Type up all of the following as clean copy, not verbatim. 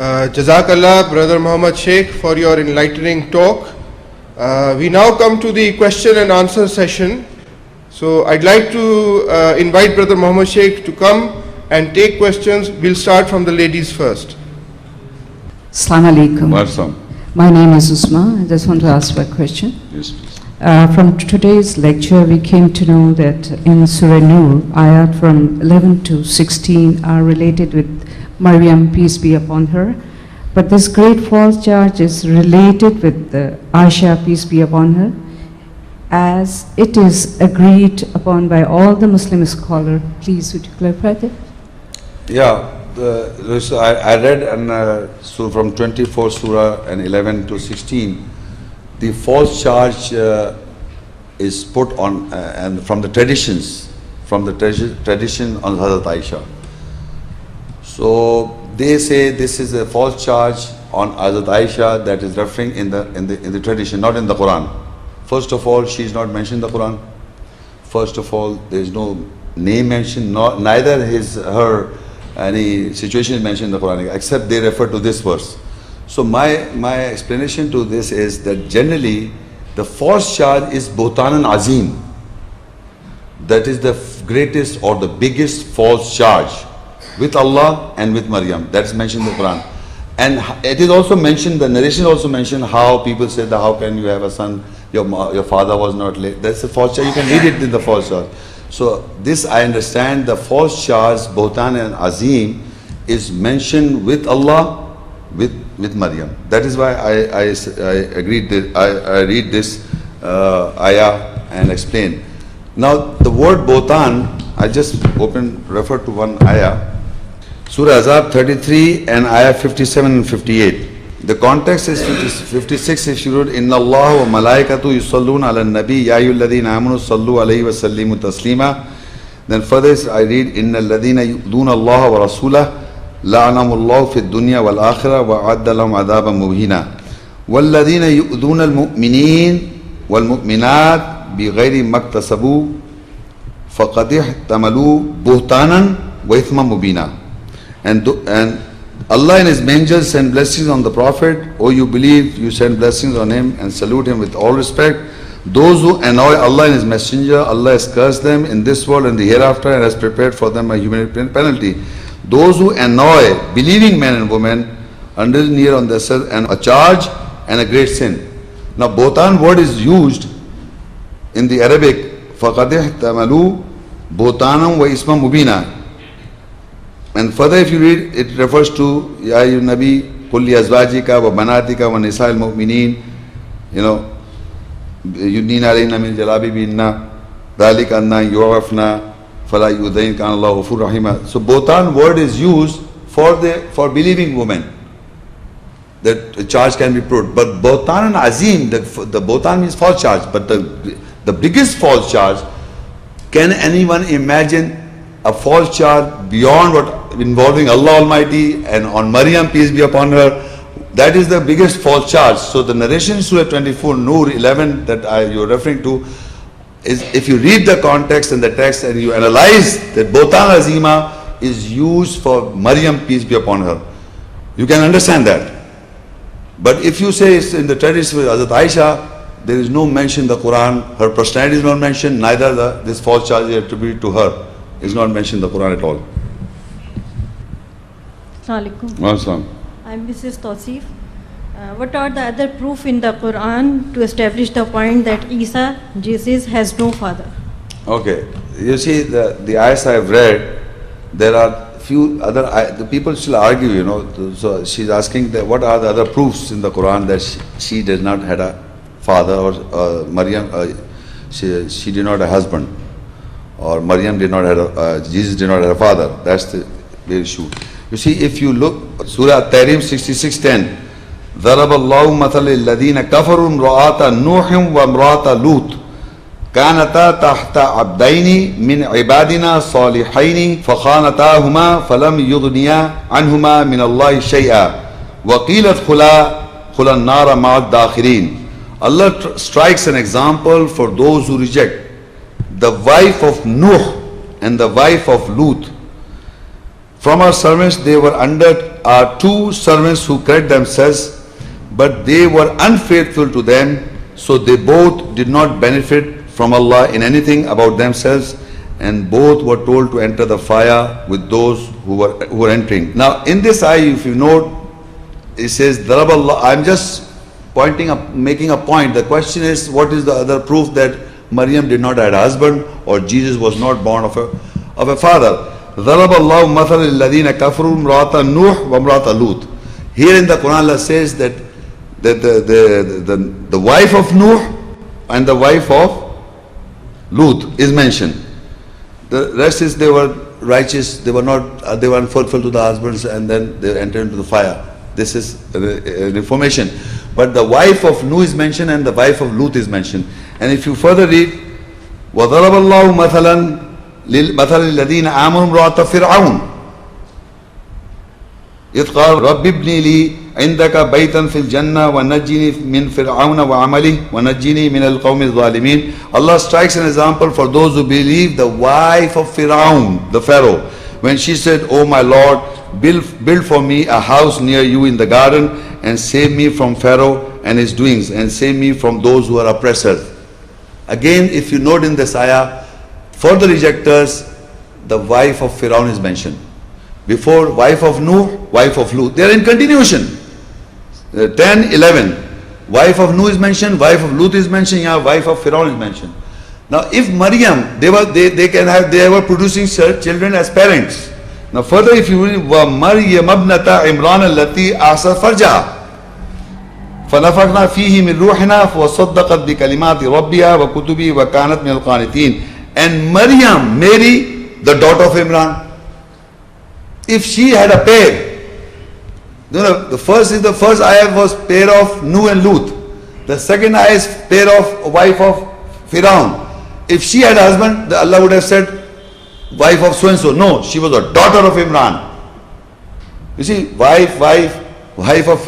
Jazakallah, Brother Muhammad Sheikh, for your enlightening talk. We now come to the question and answer session. So I'd like to invite Brother Muhammad Sheikh to come and take questions. We'll start from the ladies first. Assalamu alaikum. Welcome. My name is Usma. I just want to ask a question. Yes, please. From today's lecture, we came to know that in Surah Nur, ayat from 11 to 16 are related with Maryam, peace be upon her. But this great false charge is related with Aisha, peace be upon her, as it is agreed upon by all the Muslim scholars. Please, would you clarify that? Yeah, I read so from 24 Surah and 11 to 16, the false charge is put on, and from the tradition on Hazrat Aisha. So they say this is a false charge on Hazrat Aisha that is referring in the tradition, not in the Quran. First of all, she is not mentioned in the Quran. First of all, there is no name mentioned, neither her any situation is mentioned in the Quran, except they refer to this verse. So my explanation to this is that generally the false charge is Buhtanan Azim. That is the greatest or the biggest false charge with Allah and with Maryam. That's mentioned in the Quran. And it is also mentioned, the narration also mentioned how people said that how can you have a son, your father was not late. That's a false charge. You can read it in the false charge. So this I understand, the false charge, Buhtan and Azim, is mentioned with Allah, with Maryam. That is why I agreed that I read this ayah and explain. Now the word Buhtan, I just refer to one ayah. Surah Al-Ahzab 33 and ayah 57 and 58. The context is 56 if you read, Inna Allah wa malaikatu yusalluna ala nabi ya ayyuhalladhina amanu sallu alayhi wa sallimu taslima. Then further I read, Inna alladhina yu'dhuna Allah wa rasulah la'anahumullahu fid dunya wal akhirah wa adda lahum adhaban mubina. Walladhina yu'dhuna al-mu'minin wal mu'minat bighayri maktasabu faqad ihtamalu buhtanan wa ithman mubina. And Allah and His angels send blessings on the Prophet. O you believe, you send blessings on him and salute him with all respect. Those who annoy Allah and His messenger, Allah has cursed them in this world and the hereafter and has prepared for them a humanitarian penalty. Those who annoy believing men and women under near on themselves and a charge and a great sin. Now Buhtan word is used in the Arabic, فَقَدْ احْتَمَلُوا بُهْتَانًا وَإِسْمًا مُبِينًا. And further if you read, it refers to Ya ayyuhan Nabi kulli azwajika wa banatika wa nisa'il mu'minin, yudnina alayna min jalabibinna dhalika anna yu'afna fala yudain kana Allahu ghafurur rahima. So Buhtan word is used for believing women, that a charge can be put. But Buhtan and Azim, the Buhtan means false charge, but the biggest false charge, can anyone imagine a false charge beyond what involving Allah Almighty and on Maryam, peace be upon her? That is the biggest false charge. So the narration in Surah 24, Nur 11 that you're referring to, is if you read the context and the text and you analyze that Buhtan Azima is used for Maryam, peace be upon her, you can understand that. But if you say it's in the tradition with Hazrat Aisha, there is no mention in the Quran, her personality is not mentioned, neither this false charge is attributed to her is not mentioned in the Quran at all. Assalamualaikum. I'm Mrs. Tausif. What are the other proof in the Quran to establish the point that Isa, Jesus, has no father? Okay, you see the ayahs I have read, there are few other, the people still argue, so she's asking that what are the other proofs in the Quran that she does not have a father, or Maryam, she did not have a husband, or Maryam did not have Jesus did not have a father. That's the issue. You see, if you look, Surah At-Tehreem 66:10, ضَرَبَ اللَّهُ مَثَلِ الَّذِينَ كَفَرُوا امْرَأَةَ نُوحٍ وَامْرَأَةَ لُوطٍ كانتا تحت عبدين من عبادنا صالحين فخانتاهما فلم يغنيا عنهما من الله شيئا وقيل ادخلا النار مع الداخلين. Allah strikes an example for those who reject the wife of Nuh and the wife of Lut. From our servants they were under our 2 servants who correct themselves, but they were unfaithful to them, so they both did not benefit from Allah in anything about themselves, and both were told to enter the fire with those who were entering. Now in this ayah, if you note, it says Daraballah. I'm just making a point. The question is, what is the other proof that Maryam did not have a husband, or Jesus was not born of a father? Daraballahu mathalan lilladhina kafaru imra'ata Nuh wa imra'ata Lut. Here in the Quran, Allah says that the wife of Nuh and the wife of Lut is mentioned. The rest is they were righteous, they were unfaithful to the husbands, and then they entered into the fire. This is information. But the wife of Nuh is mentioned and the wife of Lut is mentioned. And if you further read, وَضَرَبَ اللَّهُ مَثَلًا لِلَّذِينَ آمَنُوا امْرَأَةَ فِرْعَوْنَ إِذْ قَالَ رَبِّ ابْنِ لِي عِندَكَ بَيْتًا فِي الْجَنَّةِ وَنَجِّنِي مِنْ فِرْعَوْنَ وَعَمَلِهِ وَنَجِّنِي مِنَ الْقَوْمِ الظَّالِمِينَ. Allah strikes an example for those who believe the wife of Fir'aun, the Pharaoh, when she said, "Oh my Lord, build for me a house near you in the garden, and save me from Pharaoh and his doings, and save me from those who are oppressors." Again, if you note in this ayah, for the rejectors, the wife of Fir'aun is mentioned. Before, wife of Nuh, wife of Lut. They are in continuation. 10, 11. Wife of Nuh is mentioned, wife of Lut is mentioned, wife of Fir'aun is mentioned. Now, if Maryam, they were producing children as parents. Now, further, if you read, وَمَرْيَمَ ابْنَةَ عِمْرَانَ الَّتِي أَحْصَنَتْ فَرْجَهَا فَنَفَخْنَا فِيهِ مِنْ رُوحِنَا وَصَدَّقَتْ بِكَلِمَاتِ رَبِّهَا وَكُتُبِهِ وَكَانَتْ مِنَ الْقَانِتِينَ. And Maryam, Mary, the daughter of Imran, if she had a pair, the first ayah was pair of Nuh and Lut. The second ayah is pair of wife of Fir'aun. If she had a husband, Allah would have said wife of so and so. No, she was a daughter of Imran. You see, wife of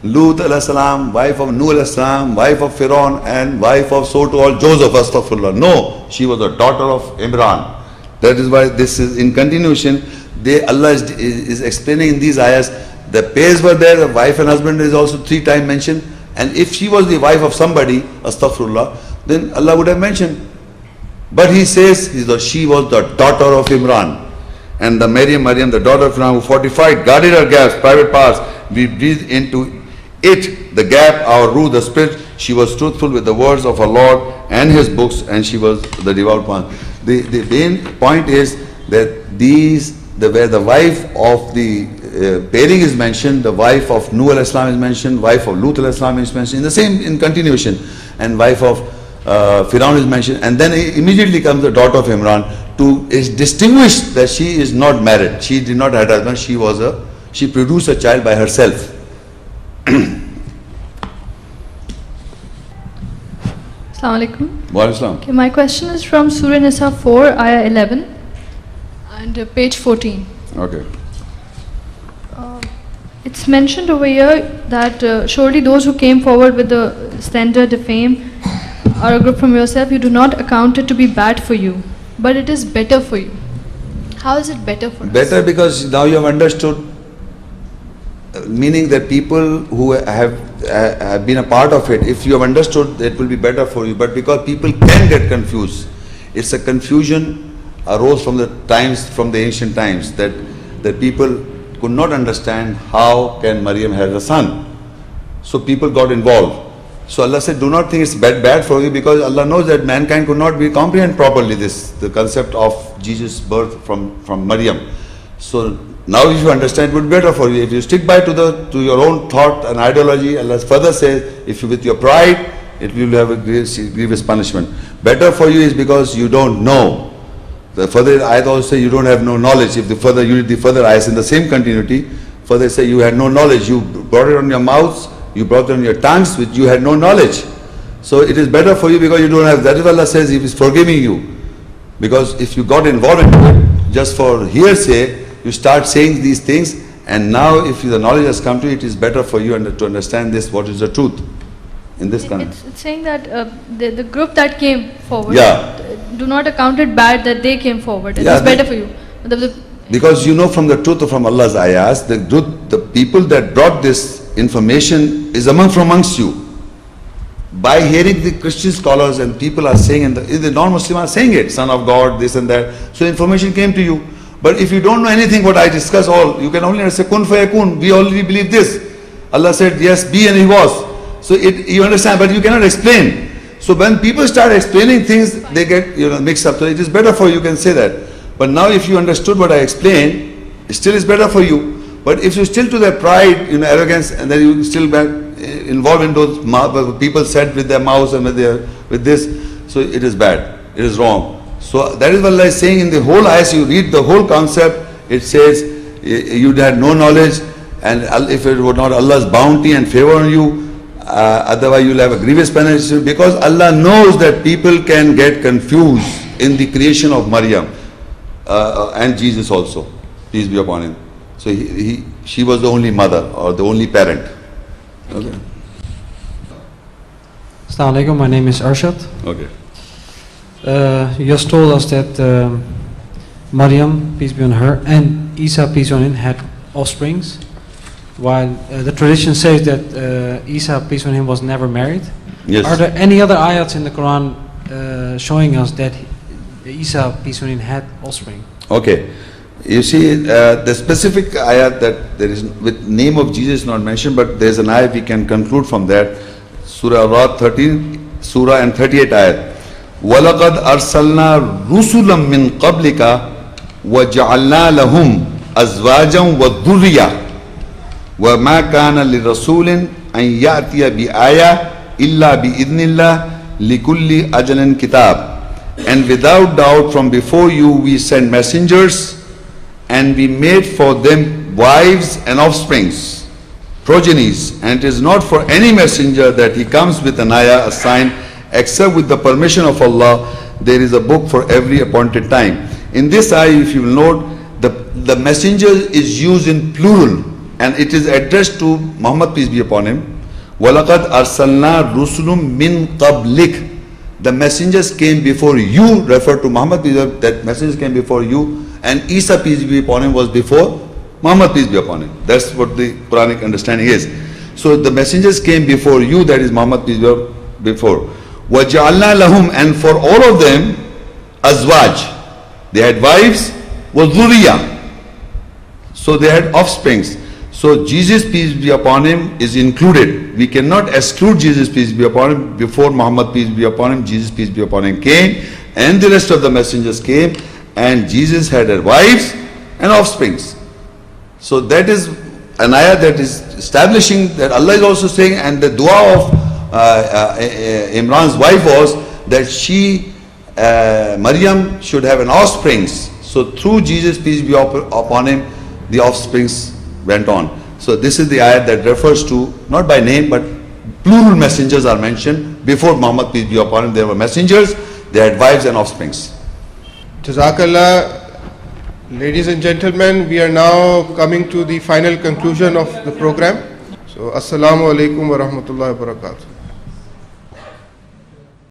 Lut alayhi salam, wife of Nuh alayhi salam, wife of Fir'aun, and wife of so to all Joseph, astaghfirullah. No, she was a daughter of Imran. That is why this is in continuation. Allah is explaining in these ayahs, the pairs were there, the wife and husband is also 3 times mentioned. And if she was the wife of somebody, astaghfirullah, then Allah would have mentioned. But he says she was the daughter of Imran. And the Maryam, the daughter of Imran, who fortified, guarded her gaps, private parts, we breathed into it, the gap, our ruh, the spirit. She was truthful with the words of her Lord and his books, and she was the devout one. The main point is that where the wife of the pairing is mentioned, the wife of Nuh alayhi salam is mentioned, wife of Lut alayhi salam is mentioned, in continuation, and wife of Fir'aun is mentioned, and then immediately comes the daughter of Imran is distinguished that she is not married, she did not have a husband, she produced a child by herself. Assalamu alaikum. Wa alaikum salam. Okay, my question is from Surah Nisa 4, ayah 11 and page 14. Okay. It's mentioned over here that surely those who came forward with the slander, defame, are a group from yourself, you do not account it to be bad for you, but it is better for you. How is it better for us? Better because now you have understood, meaning that people who have been a part of it, if you have understood, it will be better for you. But because people can get confused, it's a confusion arose from the ancient times, that people could not understand how can Maryam have a son. So people got involved. So Allah said, do not think it's bad for you, because Allah knows that mankind could not comprehend properly the concept of Jesus' birth from Maryam. So now if you understand, it would be better for you. If you stick by to your own thought and ideology, Allah further says, if you with your pride, it will have a grievous punishment. Better for you is because you don't know. The further ayat also say you don't have no knowledge. If you read the further ayats in the same continuity, further say you had no knowledge. You brought it on your mouths, you brought it on your tongues, which you had no knowledge. So it is better for you because you don't have. That is what Allah says, He is forgiving you. Because if you got involved in it just for hearsay, you start saying these things, and now if the knowledge has come to you, it is better for you to understand this, what is the truth in this context. It's saying that the group that came forward, Yeah. do not account it bad that they came forward. It Yeah, is better for you. Because you know from the truth from Allah's ayahs, the people that brought this information is amongst you. By hearing the Christian scholars and people are saying, and the non-Muslim are saying it, son of God, this and that. So information came to you. But if you don't know anything what I discuss all, you can only say kun fayakun, we already believe this. Allah said yes, be, and he was. So you understand, but you cannot explain. So when people start explaining things, they get mixed up. So it is better for you can say that. But now if you understood what I explained, it still is better for you. But if you still to their pride, arrogance, and then you still involved in those people said with their mouths and with this, so it is bad, it is wrong. So that is what Allah is saying in the whole ayahs. You read the whole concept, it says you had no knowledge, and if it were not Allah's bounty and favor on you, otherwise you will have a grievous penalty, because Allah knows that people can get confused in the creation of Maryam and Jesus also, peace be upon him. So she was the only mother or the only parent. Okay. Assalamu alaikum, my name is Arshad. Okay. You just told us that Maryam, peace be on her, and Isa, peace be on him, had offsprings, while the tradition says that Isa, peace be on him, was never married. Yes. Are there any other ayats in the Quran showing us that Isa, peace be on him, had offspring? Okay. You see, the specific ayat that there is with name of Jesus not mentioned, but there is an ayat we can conclude from that. Surah Ar-Raad 13 Surah and 38 ayat. وَلَقَدْ أَرْسَلْنَا رُسُلًا مِّن قَبْلِكَ وَجَعَلْنَا لَهُمْ أَزْوَاجًا وَذُرِّيَّةً وَمَا كَانَ لِرَسُولٍ أَن يَأْتِيَ بِآيَةٍ إِلَّا بِإِذْنِ اللَّهِ لِكُلِّ أَجَلٍ كِتَابٍ. And without doubt from before you we sent messengers, and we made for them wives and offsprings, progenies, and it is not for any messenger that he comes with an ayah, a sign, except with the permission of Allah. There is a book for every appointed time. In this ayah, if you will note, the messenger is used in plural, and it is addressed to Muhammad, peace be upon him. وَلَقَدْ أَرْسَلْنَا رُسُلٌ مِّن قَبْلِكَ. The messengers came before you, refer to Muhammad, peace be upon him, that messengers came before you, and Isa, peace be upon him, was before Muhammad, peace be upon him. That's what the Quranic understanding is. So the messengers came before you, that is Muhammad, peace be upon him, before. وَجَعَلْنَا لَهُمْ, and for all of them, azwaj. They had wives, وَذُرِّيَّةً. So they had offsprings. So Jesus, peace be upon him, is included. We cannot exclude Jesus, peace be upon him. Before Muhammad, peace be upon him, Jesus, peace be upon him, came, and the rest of the messengers came, and Jesus had wives and offsprings. So that is an ayah that is establishing that Allah is also saying, and the dua of Imran's wife was that she, Maryam, should have an offsprings. So through Jesus, peace be upon him, the offsprings went on. So this is the ayat that refers to, not by name, but plural messengers are mentioned. Before Muhammad, peace be upon him, there were messengers, they had wives and offsprings. Jazakallah. Ladies and gentlemen, we are now coming to the final conclusion of the program. So, Assalamu alaikum wa rahmatullahi wa barakatuh.